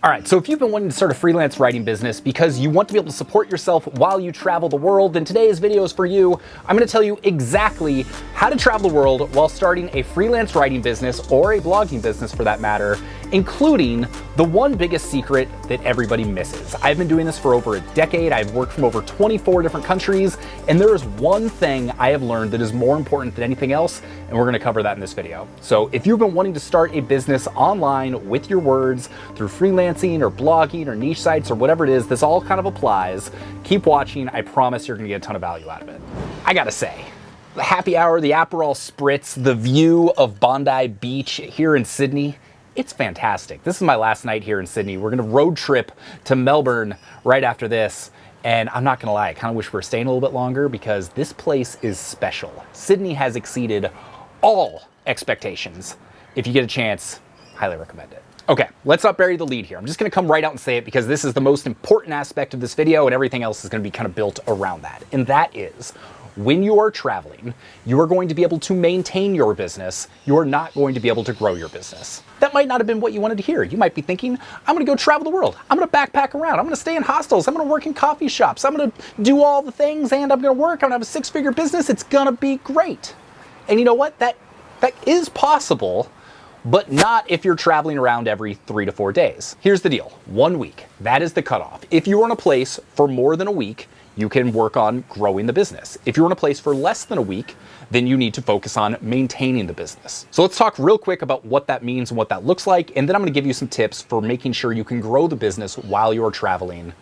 All right, so if you've been wanting to start a freelance writing business because you want to be able to support yourself while you travel the world, then today's video is for you. I'm gonna tell you exactly how to travel the world while starting a freelance writing business or a blogging business for that matter, including the one biggest secret that everybody misses. I've been doing this for over a decade. I've worked from over 24 different countries, and there is one thing I have learned that is more important than anything else, and we're gonna cover that in this video. So if you've been wanting to start a business online with your words through freelancing or blogging or niche sites or whatever it is, this all kind of applies. Keep watching. I promise you're gonna get a ton of value out of it. I gotta say, the happy hour, the Aperol Spritz, the view of Bondi Beach here in Sydney, it's fantastic. This is my last night here in Sydney. We're gonna road trip to Melbourne right after this. And I'm not gonna lie, I kind of wish we were staying a little bit longer because this place is special. Sydney has exceeded all expectations. If you get a chance, highly recommend it. Okay, let's not bury the lead here. I'm just gonna come right out and say it because this is the most important aspect of this video and everything else is gonna be kind of built around that. And that is, when you are traveling, you are going to be able to maintain your business. You are not going to be able to grow your business. That might not have been what you wanted to hear. You might be thinking, I'm gonna go travel the world. I'm gonna backpack around. I'm gonna stay in hostels. I'm gonna work in coffee shops. I'm gonna do all the things and I'm gonna work. I'm gonna have a six-figure business. It's gonna be great. And you know what? That is possible, but not if you're traveling around every 3 to 4 days. Here's the deal, 1 week, that is the cutoff. If you're in a place for more than a week, you can work on growing the business. If you're in a place for less than a week, then you need to focus on maintaining the business. So let's talk real quick about what that means and what that looks like, and then I'm gonna give you some tips for making sure you can grow the business while you're traveling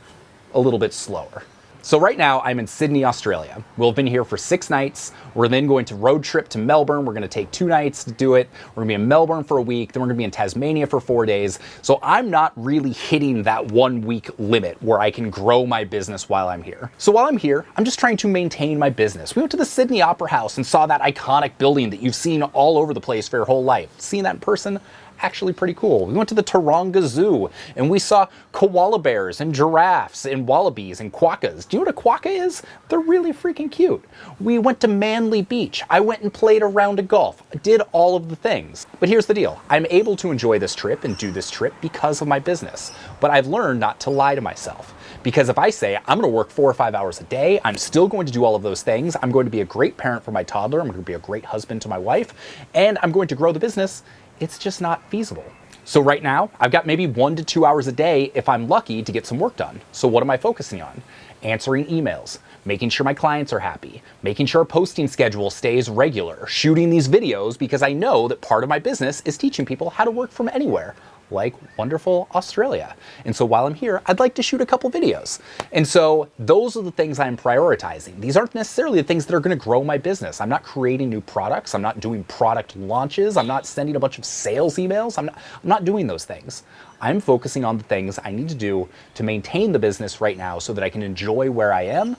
a little bit slower. So right now I'm in Sydney, Australia. We'll have been here for 6 nights. We're then going to road trip to Melbourne. We're gonna take 2 nights to do it. We're gonna be in Melbourne for a week. Then we're gonna be in Tasmania for 4 days. So I'm not really hitting that 1 week limit where I can grow my business while I'm here. So while I'm here, I'm just trying to maintain my business. We went to the Sydney Opera House and saw that iconic building that you've seen all over the place for your whole life. Seeing that in person, actually pretty cool. We went to the Taronga Zoo and we saw koala bears and giraffes and wallabies and quokkas. Do you know what a quokka is? They're really freaking cute. We went to Manly Beach. I went and played a round of golf. I did all of the things. But here's the deal. I'm able to enjoy this trip and do this trip because of my business. But I've learned not to lie to myself. Because if I say I'm gonna work 4 or 5 hours a day, I'm still going to do all of those things. I'm going to be a great parent for my toddler. I'm gonna be a great husband to my wife. And I'm going to grow the business. It's just not feasible. So right now, I've got maybe 1 to 2 hours a day if I'm lucky to get some work done. So what am I focusing on? Answering emails, making sure my clients are happy, making sure our posting schedule stays regular, shooting these videos because I know that part of my business is teaching people how to work from anywhere, like wonderful Australia. And so while I'm here, I'd like to shoot a couple videos. And so those are the things I'm prioritizing. These aren't necessarily the things that are gonna grow my business. I'm not creating new products. I'm not doing product launches. I'm not sending a bunch of sales emails. I'm not doing those things. I'm focusing on the things I need to do to maintain the business right now so that I can enjoy where I am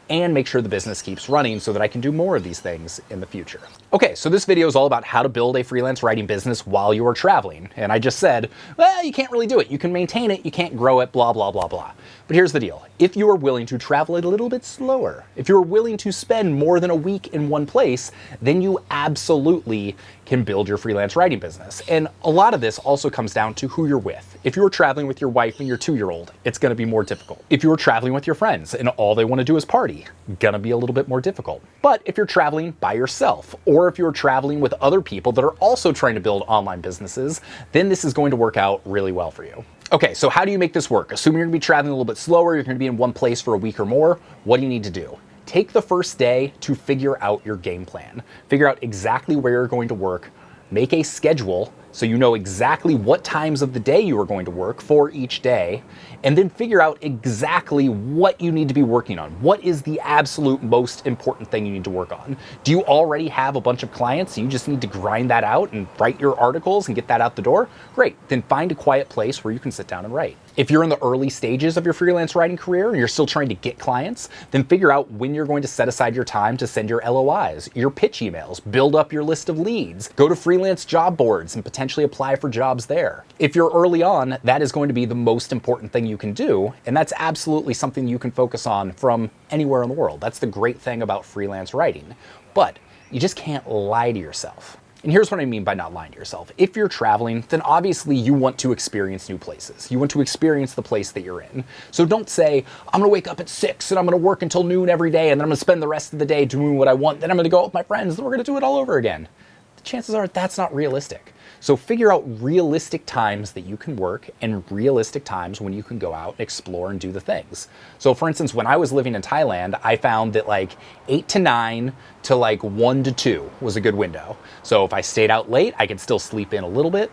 and make sure the business keeps running so that I can do more of these things in the future. Okay, so this video is all about how to build a freelance writing business while you are traveling. And I just said, well, you can't really do it. You can maintain it, you can't grow it, blah, blah, blah, blah. But here's the deal. If you are willing to travel a little bit slower, if you're willing to spend more than a week in one place, then you absolutely can build your freelance writing business. And a lot of this also comes down to who you're with. If you're traveling with your wife and your 2-year-old, it's gonna be more difficult. If you're traveling with your friends and all they wanna do is party, gonna be a little bit more difficult. But if you're traveling by yourself, or if you're traveling with other people that are also trying to build online businesses, then this is going to work out really well for you. Okay, so how do you make this work? Assuming you're gonna be traveling a little bit slower, you're gonna be in one place for a week or more, what do you need to do? Take the first day to figure out your game plan. Figure out exactly where you're going to work, make a schedule so you know exactly what times of the day you are going to work for each day, and then figure out exactly what you need to be working on. What is the absolute most important thing you need to work on? Do you already have a bunch of clients so you just need to grind that out and write your articles and get that out the door? Great, then find a quiet place where you can sit down and write. If you're in the early stages of your freelance writing career and you're still trying to get clients, then figure out when you're going to set aside your time to send your LOIs, your pitch emails, build up your list of leads, go to freelance job boards and potentially apply for jobs there. If you're early on, that is going to be the most important thing you can do, and that's absolutely something you can focus on from anywhere in the world. That's the great thing about freelance writing. But you just can't lie to yourself. And here's what I mean by not lying to yourself. If you're traveling, then obviously you want to experience new places. You want to experience the place that you're in. So don't say, I'm gonna wake up at 6 and I'm gonna work until noon every day and then I'm gonna spend the rest of the day doing what I want. Then I'm gonna go out with my friends and we're gonna do it all over again. The chances are that's not realistic. So figure out realistic times that you can work and realistic times when you can go out and explore and do the things. So for instance, when I was living in Thailand, I found that like 8 to 9 to like 1 to 2 was a good window. So if I stayed out late, I could still sleep in a little bit.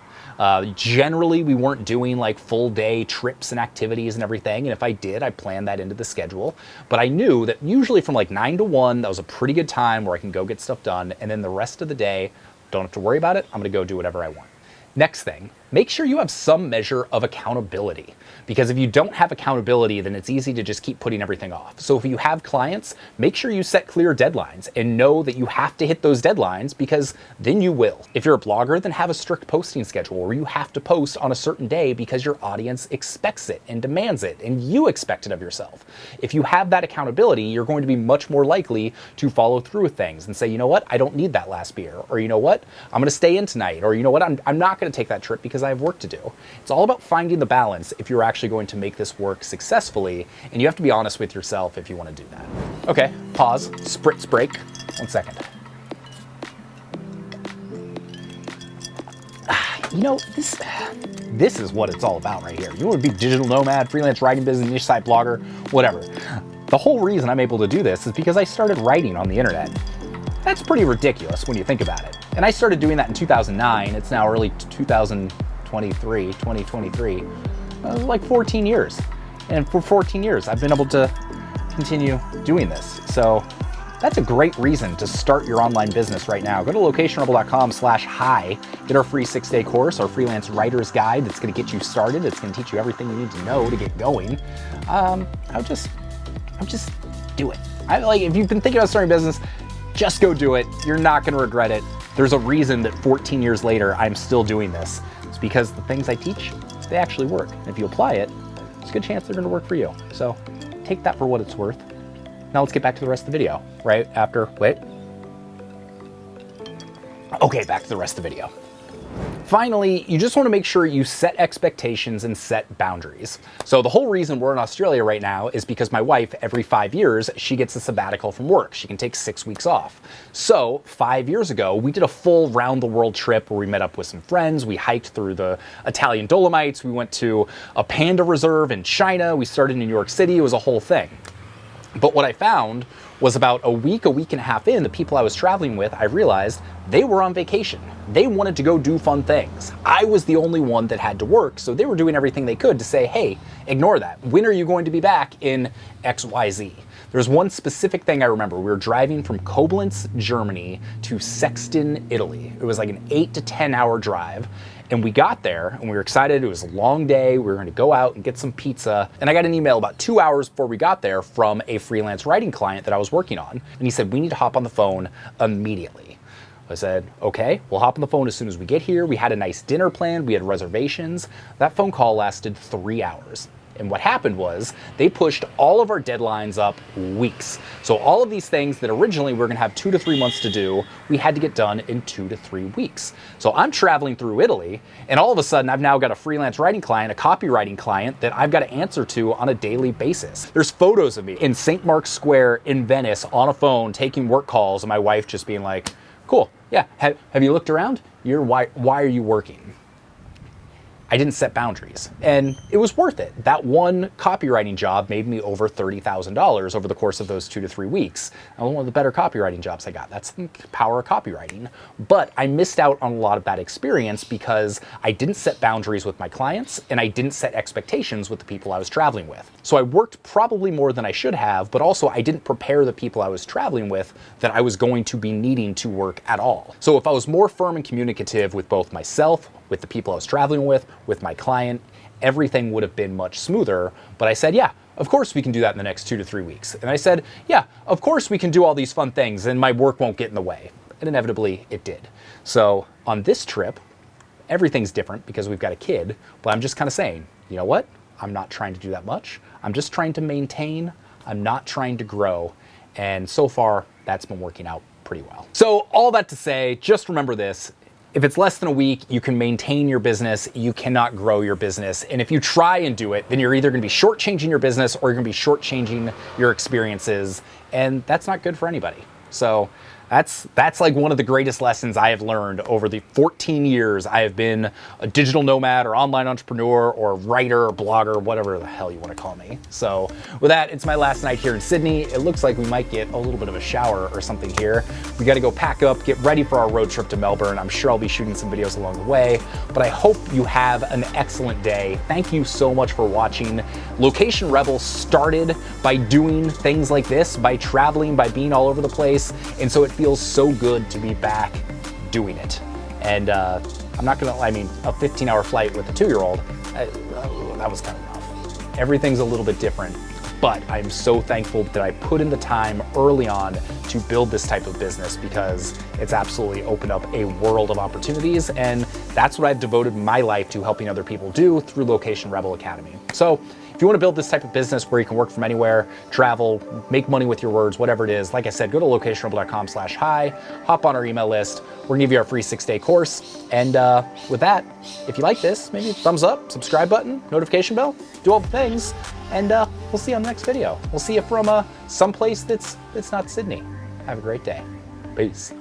Generally, we weren't doing like full day trips and activities and everything. And if I did, I planned that into the schedule. But I knew that usually from like 9 to 1, that was a pretty good time where I can go get stuff done. And then the rest of the day, don't have to worry about it. I'm gonna go do whatever I want. Next thing, make sure you have some measure of accountability, because if you don't have accountability, then it's easy to just keep putting everything off. So if you have clients, make sure you set clear deadlines and know that you have to hit those deadlines, because then you will. If you're a blogger, then have a strict posting schedule where you have to post on a certain day because your audience expects it and demands it and you expect it of yourself. If you have that accountability, you're going to be much more likely to follow through with things and say, you know what, I don't need that last beer, or you know what, I'm gonna stay in tonight, or you know what, I'm not gonna take that trip because I have work to do. It's all about finding the balance if you're actually going to make this work successfully, and you have to be honest with yourself if you want to do that. Okay, pause, spritz break, 1 second. You know, this is what it's all about right here. You want to be digital nomad, freelance writing business, niche site blogger, whatever. The whole reason I'm able to do this is because I started writing on the internet. That's pretty ridiculous when you think about it. And I started doing that in 2009. It's now early 2023. Like 14 years. And for 14 years, I've been able to continue doing this. So that's a great reason to start your online business right now. Go to locationrebel.com/hi, get our free 6-day course, our freelance writer's guide that's gonna get you started. It's gonna teach you everything you need to know to get going. I would just do it. If you've been thinking about starting a business, just go do it. You're not gonna regret it. There's a reason that 14 years later, I'm still doing this. It's because the things I teach, they actually work. And if you apply it, there's a good chance they're gonna work for you. So take that for what it's worth. Now let's get back to the rest of the video, right after, wait. Okay, back to the rest of the video. Finally, you just want to make sure you set expectations and set boundaries. So the whole reason we're in Australia right now is because my wife, every 5 years, she gets a sabbatical from work. She can take 6 weeks off. So 5 years ago, we did a full round the world trip where we met up with some friends. We hiked through the Italian Dolomites. We went to a panda reserve in China. We started in New York City. It was a whole thing. But what I found was about a week and a half in, the people I was traveling with, I realized they were on vacation. They wanted to go do fun things. I was the only one that had to work, so they were doing everything they could to say, hey, ignore that. When are you going to be back in XYZ? There's one specific thing I remember. We were driving from Koblenz, Germany to Sexton, Italy. It was like an 8 to 10 hour drive. And we got there and we were excited. It was a long day. We were going to go out and get some pizza. And I got an email about 2 hours before we got there from a freelance writing client that I was working on. And he said, we need to hop on the phone immediately. I said, okay, we'll hop on the phone as soon as we get here. We had a nice dinner planned. We had reservations. That phone call lasted 3 hours. And what happened was they pushed all of our deadlines up weeks. So all of these things that originally we were gonna have 2 to 3 months to do, we had to get done in 2 to 3 weeks. So I'm traveling through Italy, and all of a sudden I've now got a freelance writing client, a copywriting client that I've got to answer to on a daily basis. There's photos of me in St. Mark's Square in Venice on a phone taking work calls, and my wife just being like, cool, yeah, have you looked around? Why are you working? I didn't set boundaries, and it was worth it. That one copywriting job made me over $30,000 over the course of those 2 to 3 weeks. One of the better copywriting jobs I got. That's the power of copywriting. But I missed out on a lot of bad experience because I didn't set boundaries with my clients and I didn't set expectations with the people I was traveling with. So I worked probably more than I should have, but also I didn't prepare the people I was traveling with that I was going to be needing to work at all. So if I was more firm and communicative with both myself, with the people I was traveling with my client, everything would have been much smoother. But I said, yeah, of course we can do that in the next 2 to 3 weeks. And I said, yeah, of course we can do all these fun things and my work won't get in the way. And inevitably it did. So on this trip, everything's different because we've got a kid, but I'm just kind of saying, you know what? I'm not trying to do that much. I'm just trying to maintain. I'm not trying to grow. And so far, that's been working out pretty well. So all that to say, just remember this. If it's less than a week, you can maintain your business, you cannot grow your business. And if you try and do it, then you're either gonna be shortchanging your business or you're gonna be shortchanging your experiences, and that's not good for anybody. So that's like one of the greatest lessons I have learned over the 14 years I have been a digital nomad or online entrepreneur or writer or blogger, whatever the hell you want to call me. So with that, it's my last night here in Sydney. It looks like we might get a little bit of a shower or something here. We got to go pack up, get ready for our road trip to Melbourne. I'm sure I'll be shooting some videos along the way, but I hope you have an excellent day. Thank you so much for watching. Location Rebel started by doing things like this, by traveling, by being all over the place. And so it feels so good to be back doing it. And I'm not gonna, I mean, a 15-hour flight with a 2-year-old, that was kind of rough. Everything's a little bit different, but I'm so thankful that I put in the time early on to build this type of business, because it's absolutely opened up a world of opportunities, and that's what I've devoted my life to helping other people do through Location Rebel Academy. So if you want to build this type of business where you can work from anywhere, travel, make money with your words, whatever it is, like I said, go to locationrebel.com/hi, hop on our email list. We're gonna give you our free 6-day course. And with that, if you like this, maybe thumbs up, subscribe button, notification bell, do all the things, and we'll see you on the next video. We'll see you from someplace that's not Sydney. Have a great day. Peace.